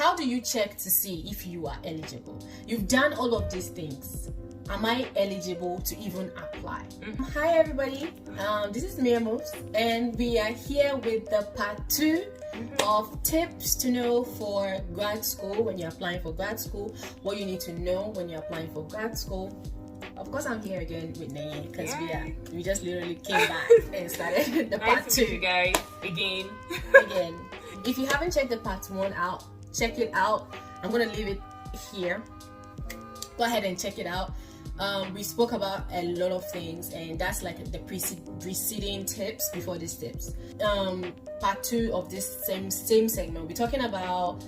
how do you check to see if you are eligible? You've done all of these things. Am I eligible to even apply? Hi everybody, this is Miriam, and we are here with the part 2 of tips to know for grad school. When you're applying for grad school, what you need to know when you're applying for grad school. Of course, I'm here again with Naye because we just literally came back and started the part 2. You guys again. If you haven't checked the part 1 out, check it out. I'm gonna leave it here. Go ahead and check it out. We spoke about a lot of things, and that's like the preceding tips before these tips. Part 2 of this same segment, we're talking about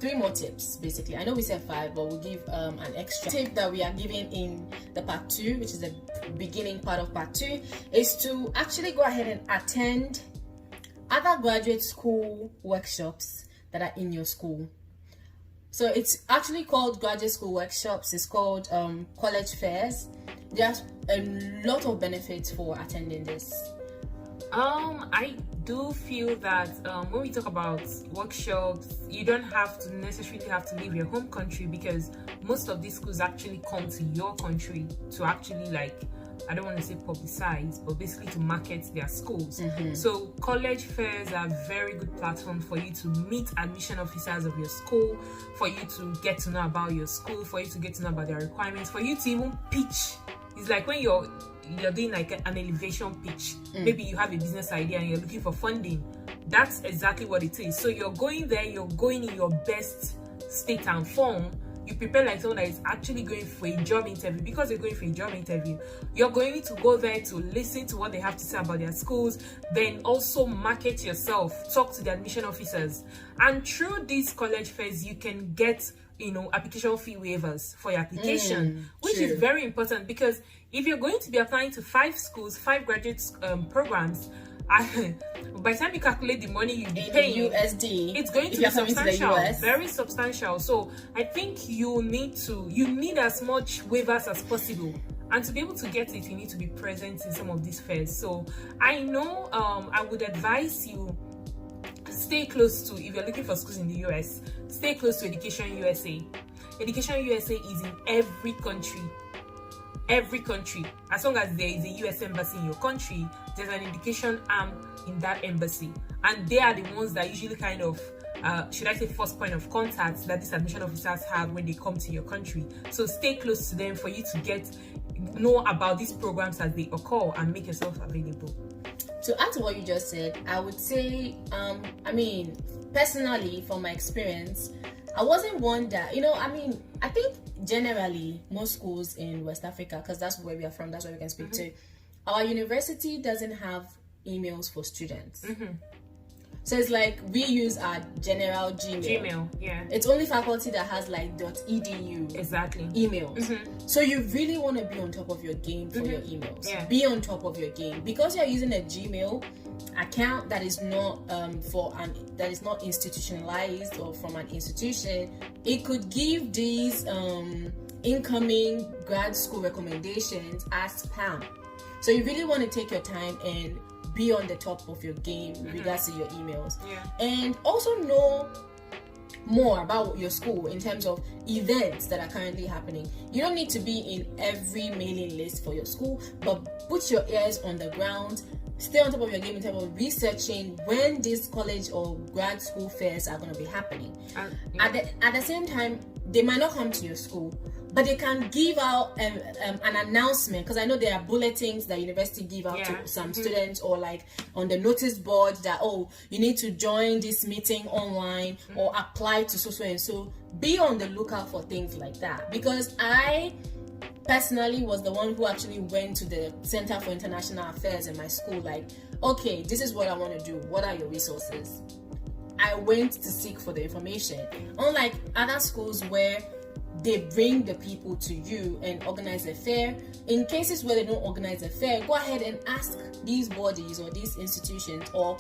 3 more tips basically. I know we said 5, but we'll give an extra tip that we are giving in the part 2, which is the beginning part of part 2, is to actually go ahead and attend other graduate school workshops that are in your school. So it's actually called graduate school workshops. It's called college fairs. There's a lot of benefits for attending this. I do feel that when we talk about workshops, you don't necessarily have to leave your home country, because most of these schools actually come to your country to actually, like, I don't want to say publicize, but basically to market their schools. So college fairs are a very good platform for you to meet admission officers of your school, for you to get to know about your school, for you to get to know about their requirements, for you to even pitch. It's like when you're doing like an elevation pitch. Maybe you have a business idea and you're looking for funding. That's exactly what it is. So you're going there, you're going in your best state and form. You prepare like someone that is actually going for a job interview. Because you're going for a job interview, you're going to go there to listen to what they have to say about their schools, then also market yourself, talk to the admission officers. And through these college fairs, you can get, application fee waivers for your application, which is very important, because if you're going to be applying to 5 schools, 5 graduate programs, by the time you calculate the money you'll be paying, USD, it's going to be substantial, very substantial. So I think you need as much waivers as possible, and to be able to get it, you need to be present in some of these fairs. So I know I would advise you stay close to, if you're looking for schools in the US, stay close to Education USA. Education USA is in every country. As long as there is a US embassy in your country, there's an education arm in that embassy, and they are the ones that usually kind of should I say first point of contact that these admission officers have when they come to your country. So stay close to them for you to know about these programs as they occur and make yourself available. To add to what you just said, I would say, personally, from my experience, I wasn't one that, I think generally most schools in West Africa, because that's where we are from, that's where we can speak to, our university doesn't have emails for students. So it's like we use our general Gmail. It's only faculty that has like .edu emails. So you really want to be on top of your game for your emails. Be on top of your game, because you're using a Gmail account that is not that is not institutionalized or from an institution. It could give these incoming grad school recommendations as spam. So you really want to take your time and be on the top of your game with regards to your emails, and also know more about your school in terms of events that are currently happening. You don't need to be in every mailing list for your school, but put your ears on the ground. Stay on top of your game in terms of researching when these college or grad school fairs are going to be happening. At the same time, they might not come to your school, but they can give out an announcement, because I know there are bulletins that university give out to some students, or like on the notice board that, you need to join this meeting online or apply to so and so. Be on the lookout for things like that, because I personally was the one who actually went to the Center for International Affairs in my school, like, okay, this is what I want to do, what are your resources? I went to seek for the information. Unlike other schools where they bring the people to you and organize a fair, in cases where they don't organize a fair, go ahead and ask these bodies or these institutions or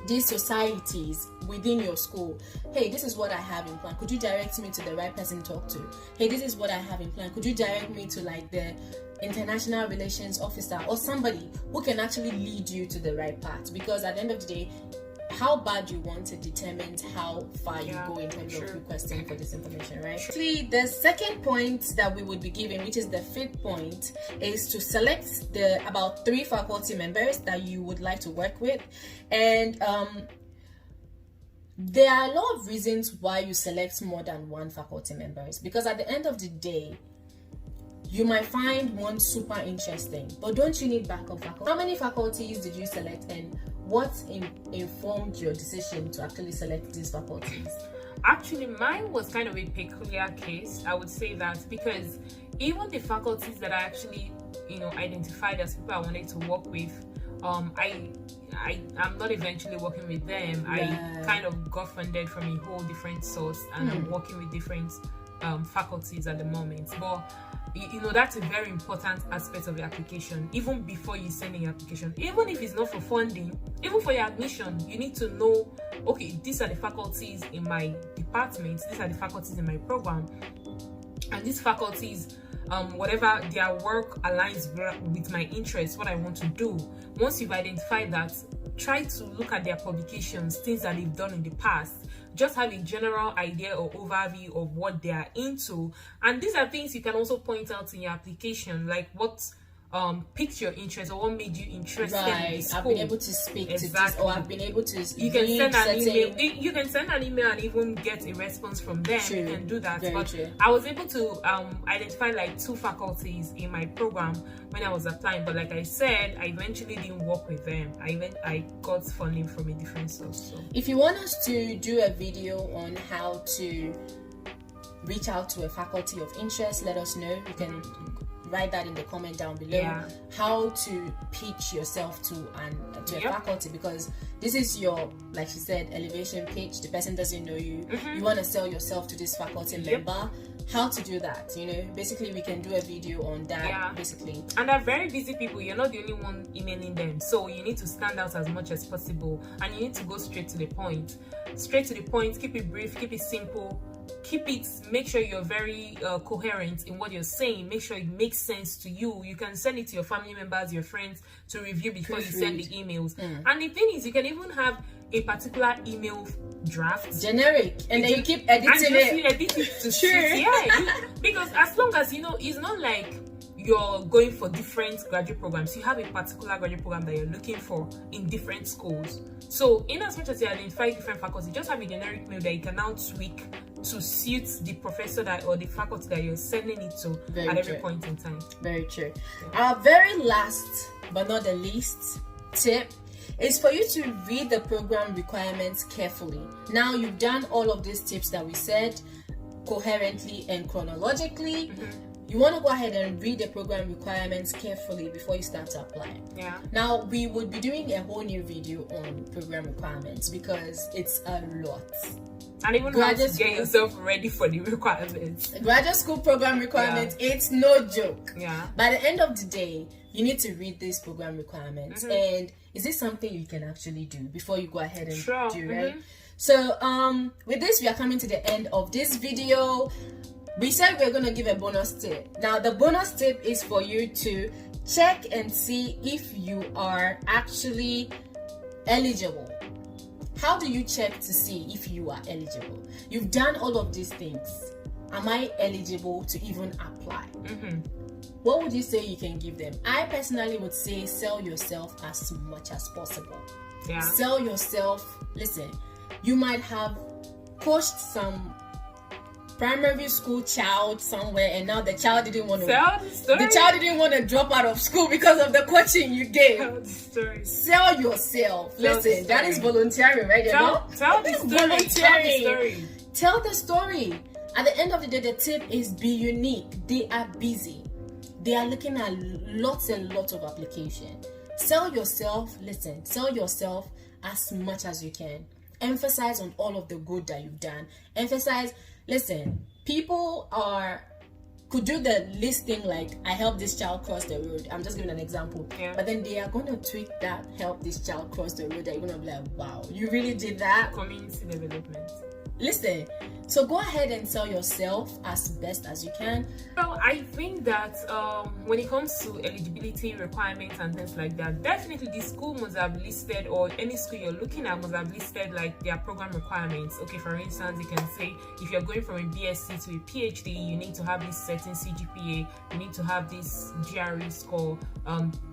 these societies within your school, hey, this is what I have in plan. Could you direct me to the right person to talk to? Hey, this is what I have in plan. Could you direct me to like the international relations officer or somebody who can actually lead you to the right path? Because at the end of the day, how bad you want it determines how far you go in terms of True. requesting for this information, right? Actually, the second point that we would be giving, which is the fifth point, is to select the about 3 faculty members that you would like to work with. And there are a lot of reasons why you select more than 1 faculty members, because at the end of the day, you might find one super interesting, but don't you need backup faculty? How many faculties did you select, and what informed your decision to actually select these faculties? Actually, mine was kind of a peculiar case, I would say that, because even the faculties that I actually, identified as people I wanted to work with, I'm not eventually working with them. Yeah. I kind of got funded from a whole different source, and I'm working with different faculties at the moment. But that's a very important aspect of the application. Even before you send in your application, even if it's not for funding, even for your admission, you need to know, okay, these are the faculties in my department, these are the faculties in my program, and these faculties, whatever their work aligns with my interests, what I want to do. Once you've identified that, try to look at their publications, things that they've done in the past. Just have a general idea or overview of what they are into. And these are things you can also point out in your application, like what piqued your interest or what made you interested in the school. I've been able to speak to this, or I've been able to you can send an email. You can send an email and even get a response from them. True. You can do that. Very but true. I was able to identify like 2 faculties in my program when I was applying, but like I said, I eventually didn't work with them. I got funding from a different source. So if you want us to do a video on how to reach out to a faculty of interest, let us know. You can write that in the comment down below. How to pitch yourself to a faculty, because this is your, like she said, elevation pitch. The person doesn't know you. You want to sell yourself to this faculty member. How to do that, basically we can do a video on that. Basically, and they're very busy people. You're not the only one emailing them, so you need to stand out as much as possible, and you need to go straight to the point. Keep it brief, keep it simple, make sure you're very coherent in what you're saying. Make sure it makes sense to you. You can send it to your family members, your friends to review before you send the emails. And the thing is, you can even have a particular email draft, generic, and then you keep editing it to suit. Because as long as it's not like you're going for different graduate programs. You have a particular graduate program that you're looking for in different schools. So in as much as you identify different faculty, just have a generic mail that you can now tweak to suit the professor or the faculty that you're sending it to every point in time. Very true. Our very last but not the least tip is for you to read the program requirements carefully. Now you've done all of these tips that we said coherently and chronologically. You want to go ahead and read the program requirements carefully before you start to apply. Now we would be doing a whole new video on program requirements because it's a lot. And even how to get yourself ready for the requirements. Graduate school program requirements, it's no joke. Yeah. By the end of the day, you need to read these program requirements. And is this something you can actually do before you go ahead and do, right? So with this, we are coming to the end of this video. We said we're going to give a bonus tip. Now the bonus tip is for you to check and see if you are actually eligible. How do you check to see if you are eligible? You've done all of these things. Am I eligible to even apply? What would you say you can give them? I personally would say sell yourself as much as possible. Sell yourself. Listen, you might have coached some primary school child somewhere, and now the child didn't want to drop out of school because of the coaching you gave. Sell yourself. Listen, that is volunteering, right? Tell the story. Tell the story. At the end of the day, the tip is be unique. They are busy. They are looking at lots and lots of applications. Sell yourself. Listen, sell yourself as much as you can. Emphasize on all of the good that you've done. Listen, people could do the listing like, I helped this child cross the road. I'm just giving an example. But then they are going to tweak that, help this child cross the road. They're going to be like, wow, you really did that? Community development. Listen, So go ahead and sell yourself as best as you can. Well, I think that when it comes to eligibility requirements and things like that, definitely the school must have listed, or any school you're looking at must have listed like their program requirements. Okay, for instance, you can say if you're going from a BSc to a PhD, you need to have this certain CGPA, you need to have this GRE score,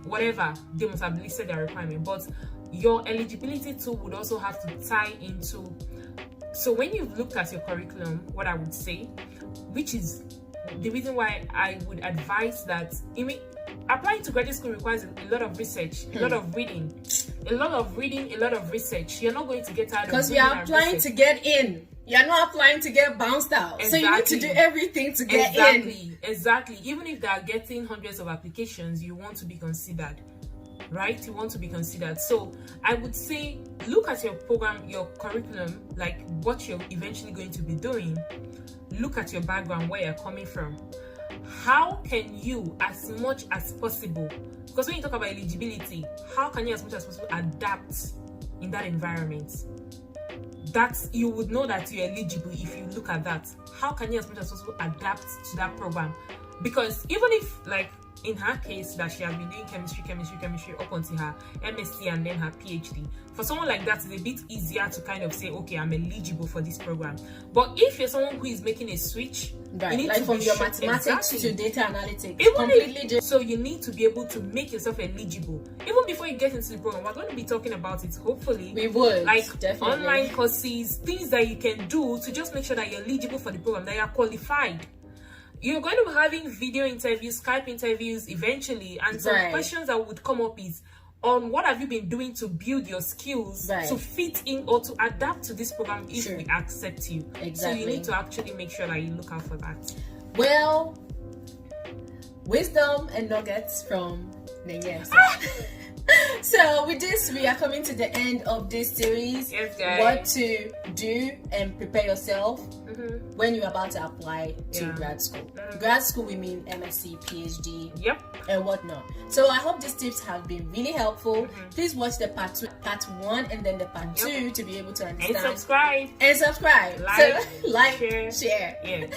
whatever. They must have listed their requirement. But your eligibility too would also have to tie into. So when you've looked at your curriculum, what I would say, which is the reason why I would advise that, applying to graduate school requires a lot of research, a lot of reading, a lot of research. You're not going to get out of because you're applying to get in. You're not applying to get bounced out. Exactly. So you need to do everything to get in. Exactly. Even if they are getting hundreds of applications, you want to be considered. Right? You want to be considered. So I would say look at your program, your curriculum, like what you're eventually going to be doing. Look at your background, where you're coming from. How can you, as much as possible, because when you talk about eligibility, how can you as much as possible adapt in that environment? That's, you would know that you're eligible if you look at that. How can you as much as possible adapt to that program? Because even if, like in her case, that she has been doing chemistry up until her MSc and then her PhD, for someone like that, it's a bit easier to kind of say, okay, I'm eligible for this program. But if you're someone who is making a switch, right, you need like to from be your mathematics to data analytics, so you need to be able to make yourself eligible even before you get into the program. We're going to be talking about it, hopefully. We would, like definitely. Online courses, things that you can do to just make sure that you're eligible for the program, that you're qualified. You're going to be having video interviews, Skype interviews eventually, and some questions that would come up is on what have you been doing to build your skills to fit in or to adapt to this program if we accept you. Exactly. So you need to actually make sure that you look out for that. Well, wisdom and nuggets from Nenye. So with this, we are coming to the end of this series. Yes, guys. What to do and prepare yourself when you're about to apply to grad school. Grad school, we mean MSc, PhD, and whatnot. So I hope these tips have been really helpful. Please watch the part 1 and then the part 2 to be able to understand. And subscribe. Like, share. Yeah.